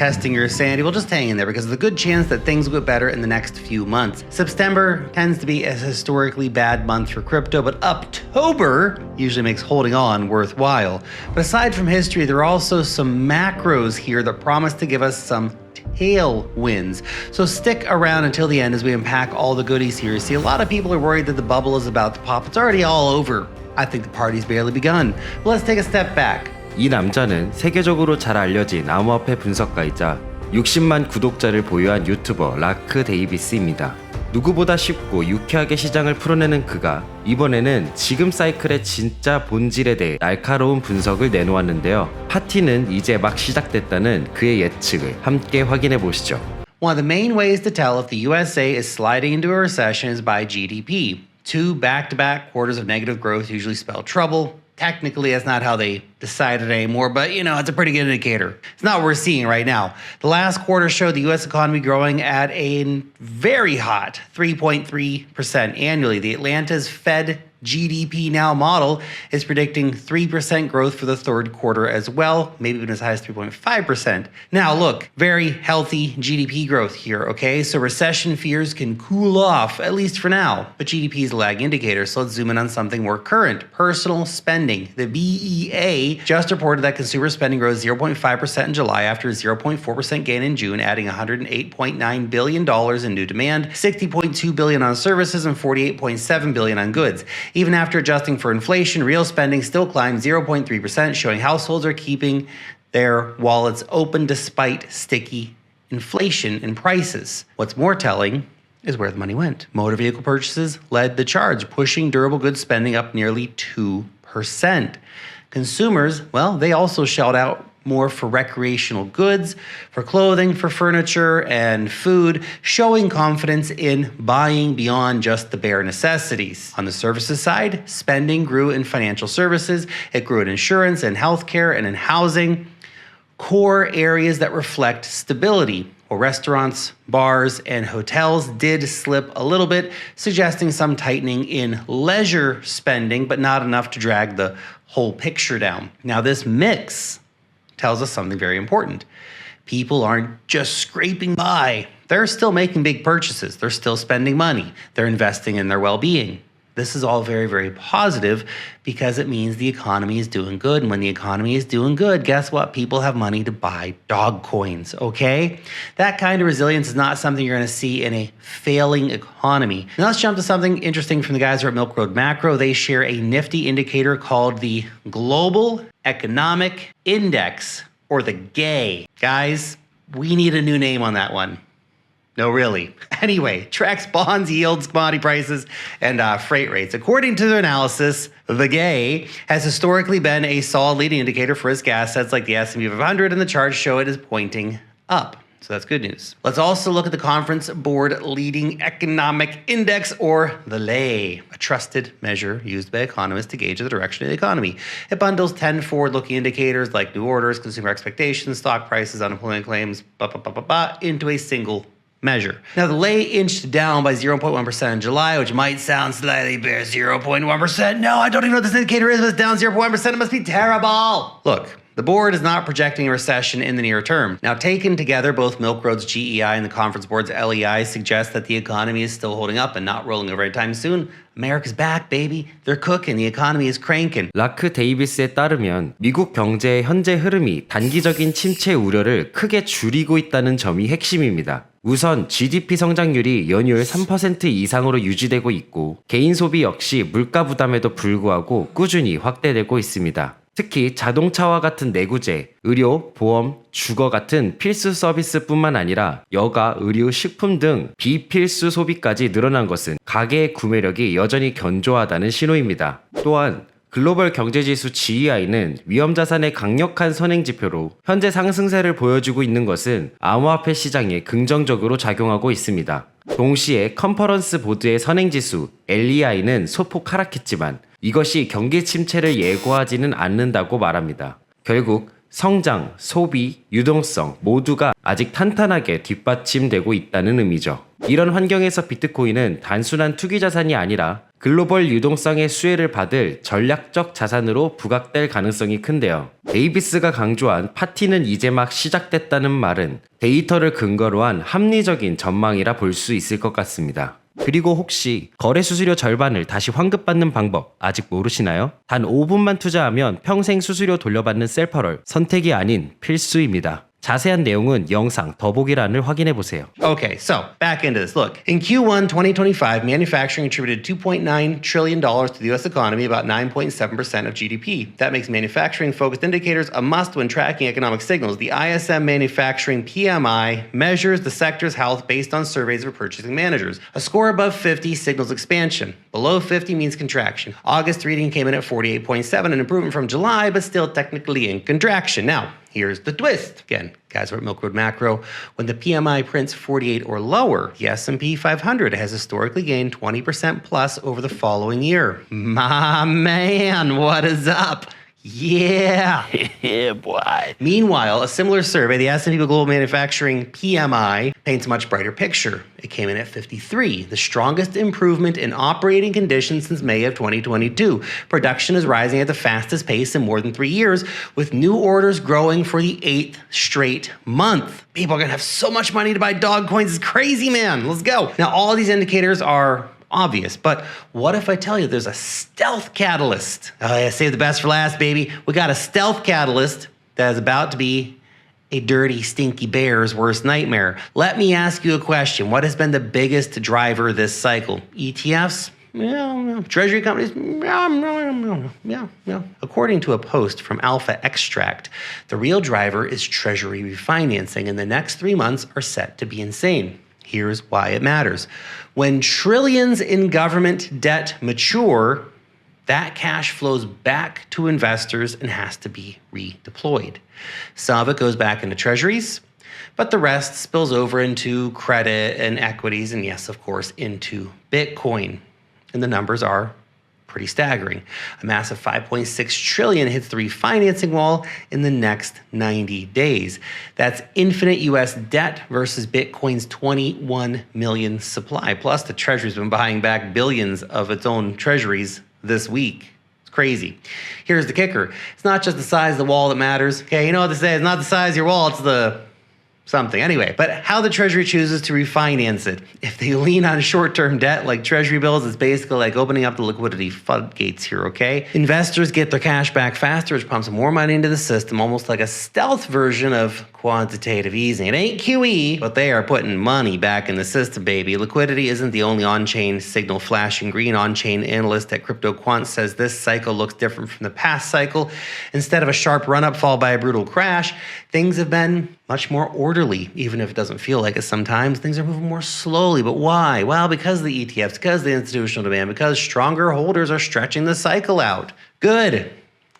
testing your sanity, well, just hang in there because there's a good chance that things will get better in the next few months. September tends to be a historically bad month for crypto, but October usually makes holding on worthwhile. But aside from history, there are also some macros here that promise to give us some tailwinds. So stick around until the end as we unpack all the goodies here. See, a lot of people are worried that the bubble is about to pop. It's already all over. I think the party's barely begun. But let's take a step back. 이 남자는 세계적으로 잘 알려진 암호화폐 분석가이자 60만 구독자를 보유한 유튜버 라크 데이비스입니다. 누구보다 쉽고 유쾌하게 시장을 풀어내는 그가 이번에는 지금 사이클의 진짜 본질에 대해 날카로운 분석을 내놓았는데요. 파티는 이제 막 시작됐다는 그의 예측을 함께 확인해 보시죠. One of the main ways to tell if the USA is sliding into a recession is by GDP. 2 back-to-back quarters of negative growth usually spell trouble. Technically, that's not how they decided anymore, but it's a pretty good indicator. It's not what we're seeing right now. The last quarter showed the U.S. economy growing at a very hot 3.3% annually. The Atlanta's Fed GDP Now model is predicting 3% growth for the third quarter as well, maybe even as high as 3.5%. Now look, very healthy GDP growth here, okay? So recession fears can cool off, at least for now. But GDP is a lag indicator, so let's zoom in on something more current. Personal spending. The BEA just reported that consumer spending rose 0.5% in July after a 0.4% gain in June, adding $108.9 billion in new demand, $60.2 billion on services, and $48.7 billion on goods. Even after adjusting for inflation, real spending still climbed 0.3%, showing households are keeping their wallets open despite sticky inflation in prices. What's more telling is where the money went. Motor vehicle purchases led the charge, pushing durable goods spending up nearly 2%. Consumers, well, they also shelled out more for recreational goods, for clothing, for furniture, and food, showing confidence in buying beyond just the bare necessities. On the services side, spending grew in financial services, it grew in insurance and healthcare and in housing, core areas that reflect stability. Well, restaurants, bars, and hotels did slip a little bit, suggesting some tightening in leisure spending, but not enough to drag the whole picture down. Now, this mix tells us something very important. People aren't just scraping by. They're still making big purchases. They're still spending money. They're investing in their well-being. This is all very, very positive because it means the economy is doing good. And when the economy is doing good, guess what? People have money to buy dog coins, okay? That kind of resilience is not something you're going to see in a failing economy. Now let's jump to something interesting from the guys who are at Milk Road Macro. They share a nifty indicator called the Global Economic Index, or the GAY. Guys, we need a new name on that one. No, really. Anyway, tracks bonds, yields, commodity prices, and freight rates. According to their analysis, the GAY has historically been a solid leading indicator for risk assets like the S&P 500, and the charts show it is pointing up. So that's good news. Let's also look at the Conference Board Leading Economic Index, or the LEI, a trusted measure used by economists to gauge the direction of the economy. It bundles 10 forward-looking indicators like new orders, consumer expectations, stock prices, unemployment claims, into a single measure. Now, the LEI inched down by 0.1% in July, which might sound slightly bare. 0.1%. No, I don't even know what this indicator is, but it's down 0.1%. It must be terrible. Look, the board is not projecting a recession in the near term. Now, taken together, both Milk Road's GEI and the Conference Board's LEI suggest that the economy is still holding up and not rolling over anytime soon. America's back, baby. They're cooking. The economy is cranking. 라크 데이비스에 따르면 미국 경제의 현재 흐름이 단기적인 침체 우려를 크게 줄이고 있다는 점이 핵심입니다. 우선 GDP 성장률이 연이율 3% 이상으로 유지되고 있고 개인 소비 역시 물가 부담에도 불구하고 꾸준히 확대되고 있습니다. 특히 자동차와 같은 내구재, 의료, 보험, 주거 같은 필수 서비스뿐만 아니라 여가, 의류, 식품 등 비필수 소비까지 늘어난 것은 가계의 구매력이 여전히 견조하다는 신호입니다. 또한 글로벌 경제지수 GEI는 위험자산의 강력한 선행지표로 현재 상승세를 보여주고 있는 것은 암호화폐 시장에 긍정적으로 작용하고 있습니다. 동시에 컨퍼런스 보드의 선행지수 LEI는 소폭 하락했지만 이것이 경기 침체를 예고하지는 않는다고 말합니다. 결국 성장, 소비, 유동성 모두가 아직 탄탄하게 뒷받침되고 있다는 의미죠. 이런 환경에서 비트코인은 단순한 투기 자산이 아니라 글로벌 유동성의 수혜를 받을 전략적 자산으로 부각될 가능성이 큰데요. 데이비스가 강조한 파티는 이제 막 시작됐다는 말은 데이터를 근거로 한 합리적인 전망이라 볼 수 있을 것 같습니다. 그리고 혹시 거래 수수료 절반을 다시 환급받는 방법 아직 모르시나요? 단 5분만 투자하면 평생 수수료 돌려받는 셀퍼럴, 선택이 아닌 필수입니다. 자세한 내용은 영상 더보기란을 확인해보세요. Okay, so back into this. Look, in Q1 2025, manufacturing contributed $2.9 trillion to the U.S. economy, about 9.7% of GDP. That makes manufacturing-focused indicators a must when tracking economic signals. The ISM Manufacturing PMI measures the sector's health based on surveys of purchasing managers. A score above 50 signals expansion. Below 50 means contraction. August reading came in at 48.7, an improvement from July, but still technically in contraction. Now, here's the twist. Again, guys, we're at Milk Road Macro. When the PMI prints 48 or lower, the S&P 500 has historically gained 20% plus over the following year. My man, what is up? Yeah. Yeah, boy. Meanwhile, a similar survey, the S&P Global Manufacturing PMI, paints a much brighter picture. It came in at 53, the strongest improvement in operating conditions since May of 2022. Production is rising at the fastest pace in more than 3 years, with new orders growing for the 8th straight month. People are going to have so much money to buy dog coins. It's crazy, man. Let's go. Now, all these indicators are obvious, but what if I tell you there's a stealth catalyst? Oh yeah, save the best for last, baby. We got a stealth catalyst that is about to be a dirty, stinky bear's worst nightmare. Let me ask you a question. What has been the biggest driver this cycle? ETFs? Yeah. Treasury companies? Yeah. According to a post from Alpha Extract, the real driver is Treasury refinancing, and the next 3 months are set to be insane. Here's why it matters. When trillions in government debt mature, that cash flows back to investors and has to be redeployed. Some of it goes back into treasuries, but the rest spills over into credit and equities, and yes, of course, into Bitcoin. And the numbers are pretty staggering. A massive 5.6 trillion hits the refinancing wall in the next 90 days. That's infinite US debt versus Bitcoin's 21 million supply. Plus, the Treasury's been buying back billions of its own treasuries this week. It's crazy. Here's the kicker. It's not just the size of the wall that matters. Okay, you know what they say, it's not the size of your wall, it's the something. Anyway, but how the Treasury chooses to refinance it. If they lean on short-term debt like Treasury bills, it's basically like opening up the liquidity floodgates here, okay? Investors get their cash back faster, which pumps more money into the system, almost like a stealth version of quantitative easing. It ain't QE, but they are putting money back in the system, baby. Liquidity isn't the only on-chain signal flashing green. On-chain analyst at Crypto Quant says this cycle looks different from the past cycle. Instead of a sharp run-up followed by a brutal crash, things have been much more orderly, even if it doesn't feel like it sometimes. Things are moving more slowly, but why? Well, because of the ETFs, because of the institutional demand, because stronger holders are stretching the cycle out. Good.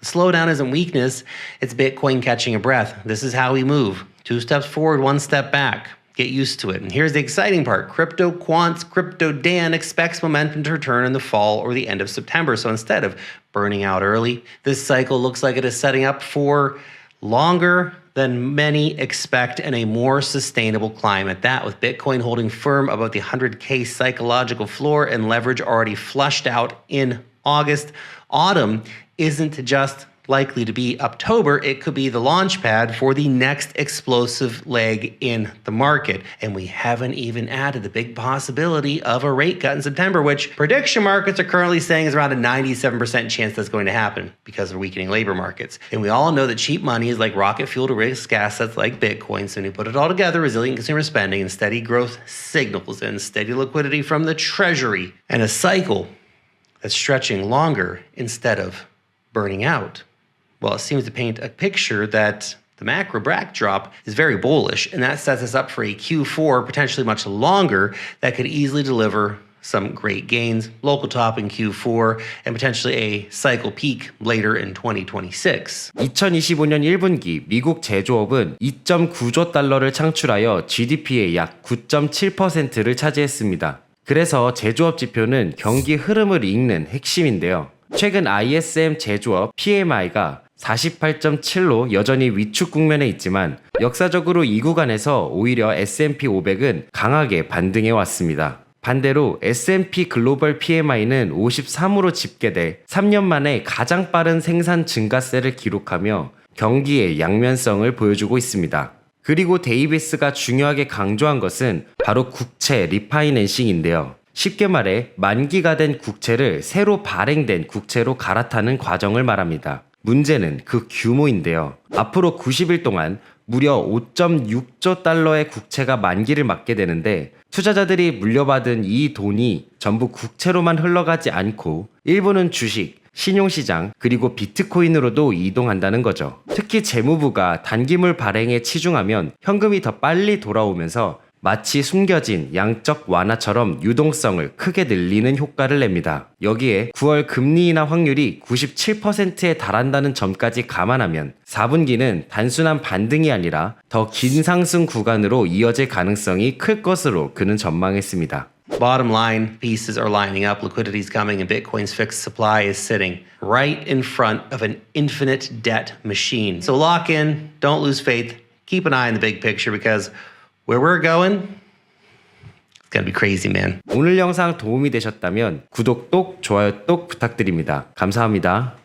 Slowdown isn't weakness, it's Bitcoin catching a breath. This is how we move. 2 steps forward, 1 step back. Get used to it. And here's the exciting part. Crypto Quant's Crypto Dan expects momentum to return in the fall or the end of September. So instead of burning out early, this cycle looks like it is setting up for longer than many expect and a more sustainable climate. That with Bitcoin holding firm above the 100K psychological floor and leverage already flushed out in August. Autumn isn't just likely to be October, it could be the launch pad for the next explosive leg in the market. And we haven't even added the big possibility of a rate cut in September, which prediction markets are currently saying is around a 97% chance that's going to happen because of weakening labor markets. And we all know that cheap money is like rocket fuel to risk assets like Bitcoin. So when you put it all together, resilient consumer spending and steady growth signals and steady liquidity from the Treasury and a cycle that's stretching longer instead of burning out. Well, it seems to paint a picture that the macro backdrop is very bullish, and that sets us up for a Q4, potentially much longer, that could easily deliver some great gains, local top in Q4, and potentially a cycle peak later in 2026. 2025년 1분기 미국 제조업은 2.9조 달러를 창출하여 GDP의 약 9.7%를 차지했습니다. 그래서 제조업 지표는 경기 흐름을 읽는 핵심인데요. 최근 ISM 제조업 PMI가 48.7로 여전히 위축 국면에 있지만 역사적으로 이 구간에서 오히려 S&P 500은 강하게 반등해 왔습니다. 반대로 S&P 글로벌 PMI는 53으로 집계돼 3년 만에 가장 빠른 생산 증가세를 기록하며 경기의 양면성을 보여주고 있습니다. 그리고 데이비스가 중요하게 강조한 것은 바로 국채 리파이낸싱인데요. 쉽게 말해 만기가 된 국채를 새로 발행된 국채로 갈아타는 과정을 말합니다. 문제는 그 규모인데요. 앞으로 90일 동안 무려 5.6조 달러의 국채가 만기를 맞게 되는데 투자자들이 물려받은 이 돈이 전부 국채로만 흘러가지 않고 일부는 주식, 신용시장, 그리고 비트코인으로도 이동한다는 거죠. 특히 재무부가 단기물 발행에 치중하면 현금이 더 빨리 돌아오면서 마치 숨겨진 양적 완화처럼 유동성을 크게 늘리는 효과를 냅니다. 여기에 9월 금리 인하 확률이 97%에 달한다는 점까지 감안하면 4분기는 단순한 반등이 아니라 더 긴 상승 구간으로 이어질 가능성이 클 것으로 그는 전망했습니다. Bottom line, pieces are lining up, liquidity is coming, and Bitcoin's fixed supply is sitting right in front of an infinite debt machine. So lock in, don't lose faith, keep an eye on the big picture because where we're going, it's gonna be crazy, man. 오늘 영상 도움이 되셨다면 구독 똑, 좋아요 똑 부탁드립니다. 감사합니다.